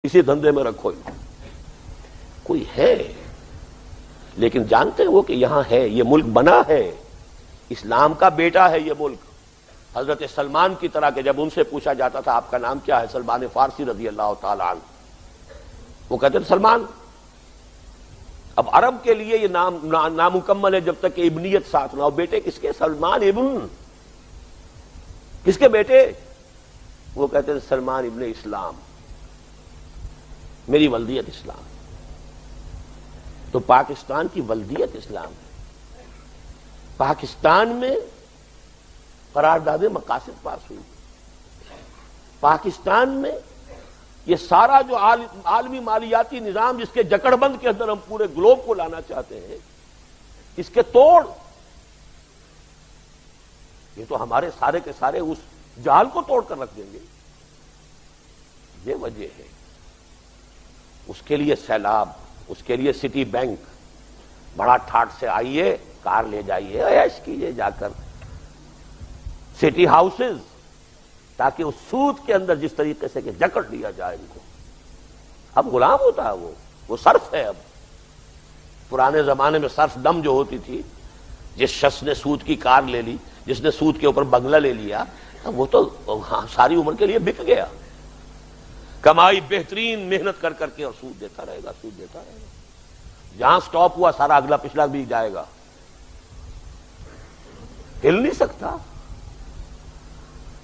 اسی دھندے میں رکھو کوئی ہے، لیکن جانتے ہیں وہ کہ یہاں ہے، یہ ملک بنا ہے، اسلام کا بیٹا ہے یہ ملک۔ حضرت سلمان کی طرح کہ جب ان سے پوچھا جاتا تھا آپ کا نام کیا ہے، سلمان فارسی رضی اللہ تعالی عنہ، وہ کہتے تھے سلمان۔ اب عرب کے لیے یہ نام نامکمل ہے جب تک کہ ابنیت ساتھ نہ ہو۔ بیٹے کس کے؟ سلمان ابن، کس کے بیٹے؟ وہ کہتے تھے سلمان ابن اسلام، میری ولدیت اسلام۔ تو پاکستان کی ولدیت اسلام ہے۔ پاکستان میں قرارداد مقاصد پاس ہوئی۔ پاکستان میں یہ سارا جو عالمی مالیاتی نظام جس کے جکڑ بند کے اندر ہم پورے گلوب کو لانا چاہتے ہیں، اس کے توڑ، یہ تو ہمارے سارے کے سارے اس جال کو توڑ کر رکھ دیں گے۔ یہ وجہ ہے۔ اس کے لیے سیلاب، اس کے لیے سٹی بینک، بڑا ٹھاٹ سے آئیے، کار لے جائیے، عیش کیجیے جا کر، سٹی ہاؤسز، تاکہ اس سود کے اندر جس طریقے سے کہ جکڑ لیا جائے ان کو۔ اب غلام ہوتا ہے وہ صرف ہے۔ اب پرانے زمانے میں صرف دم جو ہوتی تھی، جس شخص نے سود کی کار لے لی، جس نے سود کے اوپر بنگلہ لے لیا، وہ تو ساری عمر کے لیے بک گیا۔ کمائی بہترین محنت کر کر کے اور سود دیتا رہے گا، سود دیتا رہے گا، جہاں سٹاپ ہوا سارا اگلا پچھلا بھی جائے گا، ہل نہیں سکتا۔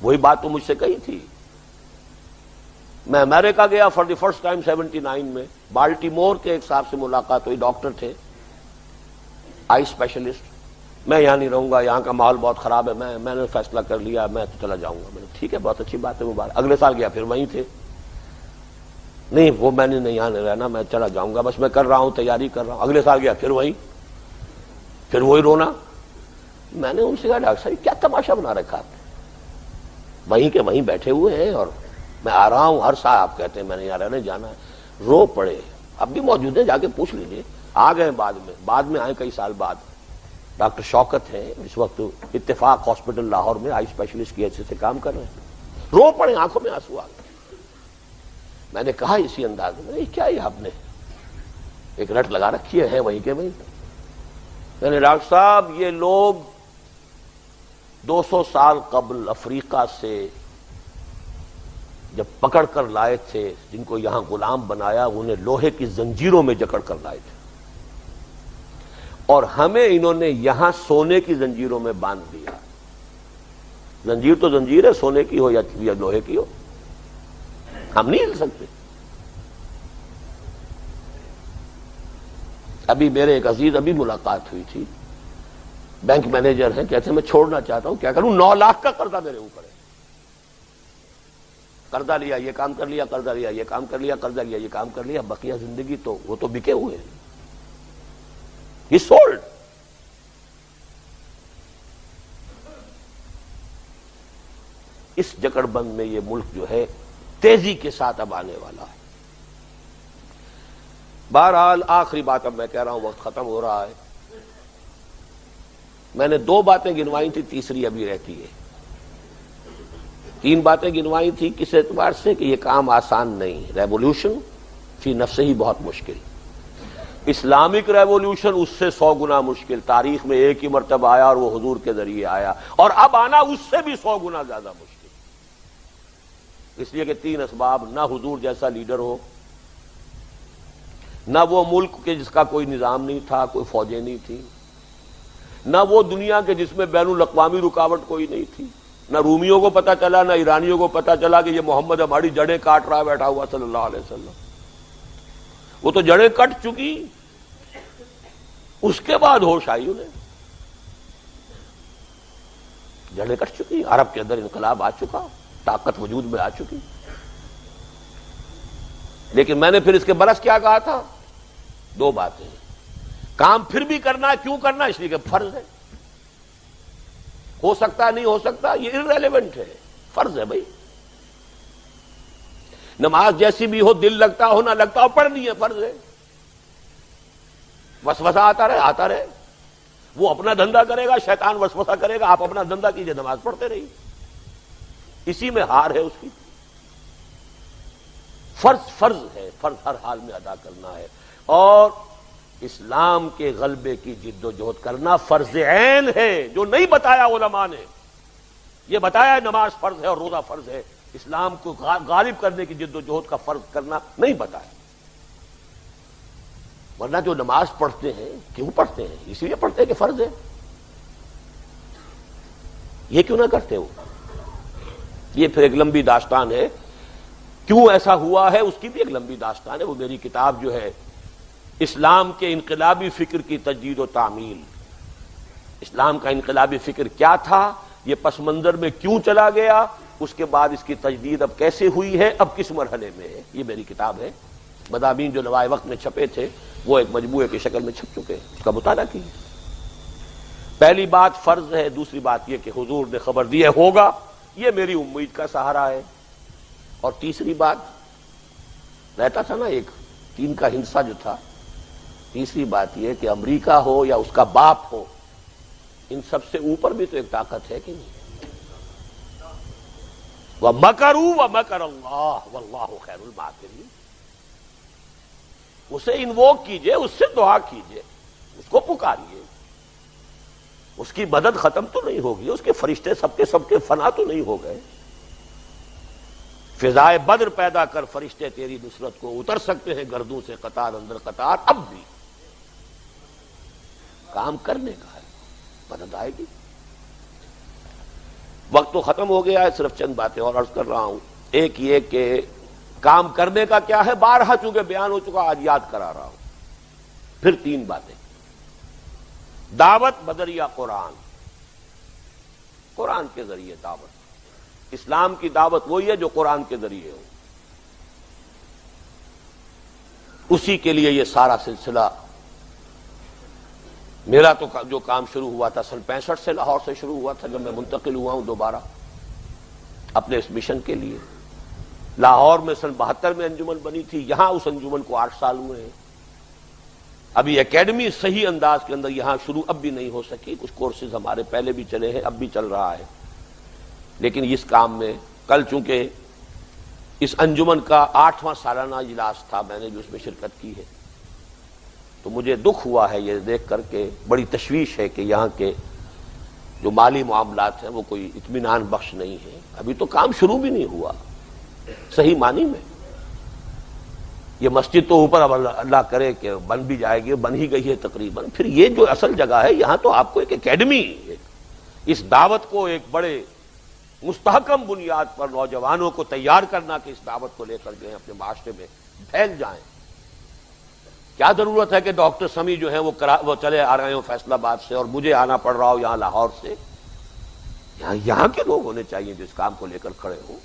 وہی بات تو مجھ سے کہی تھی۔ میں امریکہ گیا فار دی فرسٹ ٹائم 79 میں، بالٹیمور کے ایک صاحب سے ملاقات ہوئی، ڈاکٹر تھے، آئی اسپیشلسٹ۔ میں یہاں نہیں رہوں گا، یہاں کا ماحول بہت خراب ہے، میں نے فیصلہ کر لیا، میں تو چلا جاؤں گا۔ میں نے ٹھیک ہے، بہت اچھی بات ہے، مبارک۔ اگلے سال گیا، پھر وہیں تھے۔ نہیں، وہ میں نے نہیں یہاں نہیں رہنا، میں چلا جاؤں گا، بس میں کر رہا ہوں، تیاری کر رہا ہوں۔ اگلے سال گیا، پھر وہیں، پھر وہی رونا۔ میں نے ان سے کہا ڈاکٹر صاحب کیا تماشا بنا رکھا آپ نے؟ وہیں کے وہیں بیٹھے ہوئے ہیں اور میں آ رہا ہوں، ہر سال آپ کہتے ہیں میں نے یہاں رہنے جانا ہے۔ رو پڑے، اب بھی موجود ہیں، جا کے پوچھ لیجیے۔ آ گئے بعد میں آئے کئی سال بعد۔ ڈاکٹر شوکت ہیں، اس وقت اتفاق ہاسپٹل لاہور میں آئی اسپیشلسٹ کی حیثیت سے کام کر رہے ہیں۔ رو پڑے، آنکھوں میں آنسو آ گئے۔ میں نے کہا اسی انداز میں، کیا یہ آپ نے ایک رٹ لگا رکھی ہے وہیں کے وہیں؟ میں نے ڈاکٹر صاحب یہ لوگ 200 سال قبل افریقہ سے جب پکڑ کر لائے تھے، جن کو یہاں غلام بنایا، انہیں لوہے کی زنجیروں میں جکڑ کر لائے تھے، اور ہمیں انہوں نے یہاں سونے کی زنجیروں میں باندھ دیا۔ زنجیر تو زنجیر ہے، سونے کی ہو یا لوہے کی ہو، ہم نہیں ہل سکتے۔ ابھی میرے ایک عزیز ابھی ملاقات ہوئی تھی، بینک مینیجر ہیں، کہتے ہیں میں چھوڑنا چاہتا ہوں، کیا کروں؟ 9 لاکھ کا قرضہ میرے اوپر ہے۔ قرضہ لیا، یہ کام کر لیا، قرضہ لیا، یہ کام کر لیا، قرضہ لیا، یہ کام کر لیا، بقیہ زندگی تو وہ تو بکے ہوئے ہیں۔ ہی سولڈ۔ اس جکڑ بند میں یہ ملک جو ہے تیزی کے ساتھ اب آنے والا ہے۔ بہرحال آخری بات اب میں کہہ رہا ہوں، وقت ختم ہو رہا ہے۔ میں نے 2 باتیں گنوائی تھی، تیسری ابھی رہتی ہے۔ 3 باتیں گنوائی تھی کس اعتبار سے کہ یہ کام آسان نہیں، ریولیوشن فی نفسہ ہی بہت مشکل، اسلامک ریولیوشن اس سے 100 گنا مشکل، تاریخ میں ایک ہی مرتبہ آیا اور وہ حضور کے ذریعے آیا، اور اب آنا اس سے بھی 100 گنا زیادہ مشکل، اس لیے کہ 3 اسباب: نہ حضور جیسا لیڈر ہو، نہ وہ ملک کے جس کا کوئی نظام نہیں تھا، کوئی فوجیں نہیں تھی، نہ وہ دنیا کے جس میں بین الاقوامی رکاوٹ کوئی نہیں تھی، نہ رومیوں کو پتا چلا، نہ ایرانیوں کو پتا چلا کہ یہ محمد ہماری جڑیں کاٹ رہا بیٹھا ہوا صلی اللہ علیہ وسلم۔ وہ تو جڑیں کٹ چکی، اس کے بعد ہوش آئی انہیں، جڑیں کٹ چکی، عرب کے اندر انقلاب آ چکا، طاقت وجود میں آ چکی۔ لیکن میں نے پھر اس کے برعکس کیا کہا تھا؟ 2 باتیں، کام پھر بھی کرنا ہے، کیوں کرنا؟ اس لیے کہ فرض ہے، ہو سکتا نہیں ہو سکتا یہ ارریلیونٹ ہے، فرض ہے بھائی۔ نماز جیسی بھی ہو، دل لگتا ہو نہ لگتا ہو، پڑھنی ہے، فرض ہے۔ وسوسہ آتا رہے، وہ اپنا دھندا کرے گا، شیطان وسوسہ کرے گا، آپ اپنا دھندا کیجئے، نماز پڑھتے رہیے، اسی میں ہار ہے اس کی۔ فرض ہے، فرض ہر حال میں ادا کرنا ہے، اور اسلام کے غلبے کی جد و جہد کرنا فرض عین ہے، جو نہیں بتایا علماء نے۔ یہ بتایا نماز فرض ہے اور روزہ فرض ہے، اسلام کو غالب کرنے کی جد و جہد کا فرض کرنا نہیں بتایا۔ ورنہ جو نماز پڑھتے ہیں کیوں پڑھتے ہیں؟ اسی لیے پڑھتے ہیں کہ فرض ہے، یہ کیوں نہ کرتے وہ؟ یہ پھر ایک لمبی داستان ہے، کیوں ایسا ہوا ہے اس کی بھی ایک لمبی داستان ہے۔ وہ میری کتاب جو ہے اسلام کے انقلابی فکر کی تجدید و تعمیل، اسلام کا انقلابی فکر کیا تھا، یہ پس منظر میں کیوں چلا گیا، اس کے بعد اس کی تجدید اب کیسے ہوئی ہے، اب کس مرحلے میں ہے، یہ میری کتاب ہے۔ مضامین جو لوائے وقت میں چھپے تھے وہ ایک مجموعے کی شکل میں چھپ چکے ہیں، اس کا مطالعہ کیجیے۔ پہلی بات فرض ہے، دوسری بات یہ کہ حضور نے خبر دی ہے ہوگا، یہ میری امید کا سہارا ہے، اور تیسری بات رہتا تھا نا ایک تین کا ہندسہ جو تھا، تیسری بات یہ کہ امریکہ ہو یا اس کا باپ ہو، ان سب سے اوپر بھی تو ایک طاقت ہے کہ نہیں؟ وَمَكَرُوا وَمَكَرَ اللَّهُ وَاللَّهُ خَيْرُ الْمَاكِرِينَ۔ اسے انووک کیجئے، اس سے دعا کیجئے، اس کو پکاریے، اس کی مدد ختم تو نہیں ہوگی، اس کے فرشتے سب کے فنا تو نہیں ہو گئے۔ فضائے بدر پیدا کر فرشتے تیری نصرت کو اتر سکتے ہیں گردوں سے قطار اندر قطار، اب بھی کام کرنے کا ہے، مدد آئے گی۔ وقت تو ختم ہو گیا ہے، صرف چند باتیں اور عرض کر رہا ہوں۔ ایک یہ کہ کام کرنے کا کیا ہے، بارہا چونکہ بیان ہو چکا، آج یاد کرا رہا ہوں۔ پھر تین باتیں، دعوت بدریہ قرآن، قرآن کے ذریعے دعوت، اسلام کی دعوت وہی ہے جو قرآن کے ذریعے ہو، اسی کے لیے یہ سارا سلسلہ۔ میرا تو جو کام شروع ہوا تھا سن 65 سے، لاہور سے شروع ہوا تھا، جب میں منتقل ہوا ہوں دوبارہ اپنے اس مشن کے لیے۔ لاہور میں سن 72 میں انجمن بنی تھی، یہاں اس انجمن کو 8 سال ہوئے ہیں۔ ابھی اکیڈمی صحیح انداز کے اندر یہاں شروع اب بھی نہیں ہو سکی، کچھ کورسز ہمارے پہلے بھی چلے ہیں، اب بھی چل رہا ہے، لیکن اس کام میں کل چونکہ اس انجمن کا 8واں سالانہ اجلاس تھا، میں نے بھی اس میں شرکت کی ہے، تو مجھے دکھ ہوا ہے یہ دیکھ کر کے، بڑی تشویش ہے کہ یہاں کے جو مالی معاملات ہیں وہ کوئی اطمینان بخش نہیں ہے۔ ابھی تو کام شروع بھی نہیں ہوا صحیح معنی میں۔ یہ مسجد تو اوپر اب اللہ کرے کہ بن بھی جائے گی، بن ہی گئی ہے تقریباً۔ پھر یہ جو اصل جگہ ہے، یہاں تو آپ کو ایک اکیڈمی، اس دعوت کو ایک بڑے مستحکم بنیاد پر نوجوانوں کو تیار کرنا کہ اس دعوت کو لے کر جو ہے اپنے معاشرے میں پھیل جائیں۔ کیا ضرورت ہے کہ ڈاکٹر سمیع جو ہیں وہ چلے آ رہے ہوں فیصل آباد سے اور مجھے آنا پڑ رہا ہو یہاں لاہور سے؟ یہاں کے لوگ ہونے چاہیے جو اس کام کو لے کر کھڑے ہوں۔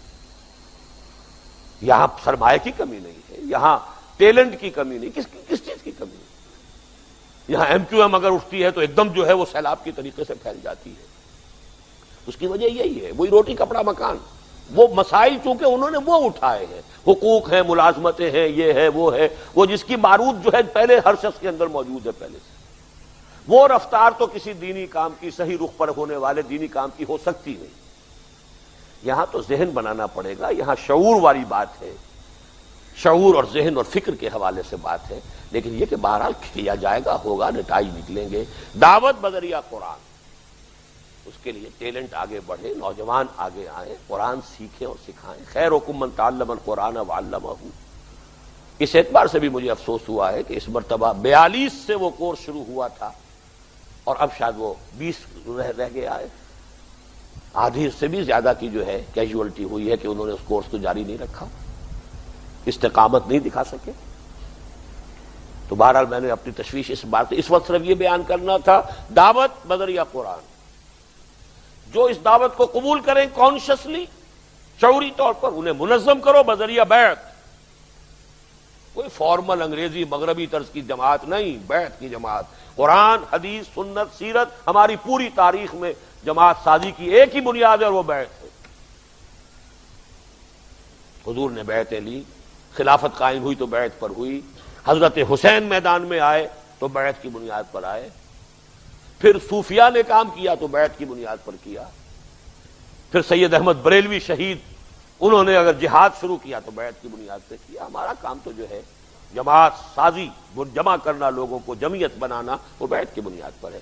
یہاں سرمایہ کی کمی نہیں ہے، یہاں ٹیلنٹ کی کمی نہیں، کس چیز کی کمی ہے؟ یہاں ایم کیو ایم اگر اٹھتی ہے تو ایک دم جو ہے وہ سیلاب کی طریقے سے پھیل جاتی ہے۔ اس کی وجہ یہی ہے، وہی روٹی کپڑا مکان، وہ مسائل چونکہ انہوں نے وہ اٹھائے ہیں، حقوق ہیں، ملازمتیں ہیں، یہ ہے وہ جس کی بارود جو ہے پہلے ہر شخص کے اندر موجود ہے پہلے سے، وہ رفتار تو کسی دینی کام کی، صحیح رخ پر ہونے والے دینی کام کی ہو سکتی نہیں۔ یہاں تو ذہن بنانا پڑے گا، یہاں شعور والی بات ہے، شعور اور ذہن اور فکر کے حوالے سے بات ہے، لیکن یہ کہ بہرحال کیا جائے گا، ہوگا، نتائج نکلیں گے۔ دعوت بدریہ قرآن، اس کے لیے ٹیلنٹ آگے بڑھے، نوجوان آگے آئیں، قرآن سیکھیں اور سکھائیں۔ خیرکم من تعلم القرآن وعلمہ۔ اس اعتبار سے بھی مجھے افسوس ہوا ہے کہ اس مرتبہ 42 سے وہ کورس شروع ہوا تھا اور اب شاید وہ 20 رہ گیا ہے، آدھی سے بھی زیادہ کی جو ہے کیجولٹی ہوئی ہے کہ انہوں نے اس کورس کو جاری نہیں رکھا، استقامت نہیں دکھا سکے۔ تو بہرحال میں نے اپنی تشویش اس بات اس وقت صرف یہ بیان کرنا تھا، دعوت بدریہ قرآن، جو اس دعوت کو قبول کریں کانشسلی، شعوری طور پر، انہیں منظم کرو بذریعہ بیعت، کوئی فارمل انگریزی مغربی طرز کی جماعت نہیں، بیعت کی جماعت۔ قرآن، حدیث، سنت، سیرت، ہماری پوری تاریخ میں جماعت سازی کی ایک ہی بنیاد ہے اور وہ بیعت ہے۔ حضور نے بیعتیں لی، خلافت قائم ہوئی تو بیعت پر ہوئی، حضرت حسین میدان میں آئے تو بیعت کی بنیاد پر آئے، پھر صوفیاء نے کام کیا تو بیعت کی بنیاد پر کیا، پھر سید احمد بریلوی شہید انہوں نے اگر جہاد شروع کیا تو بیعت کی بنیاد پہ کیا. ہمارا کام تو جو ہے جماعت سازی، جمع کرنا، لوگوں کو جمعیت بنانا، وہ بیعت کی بنیاد پر ہے.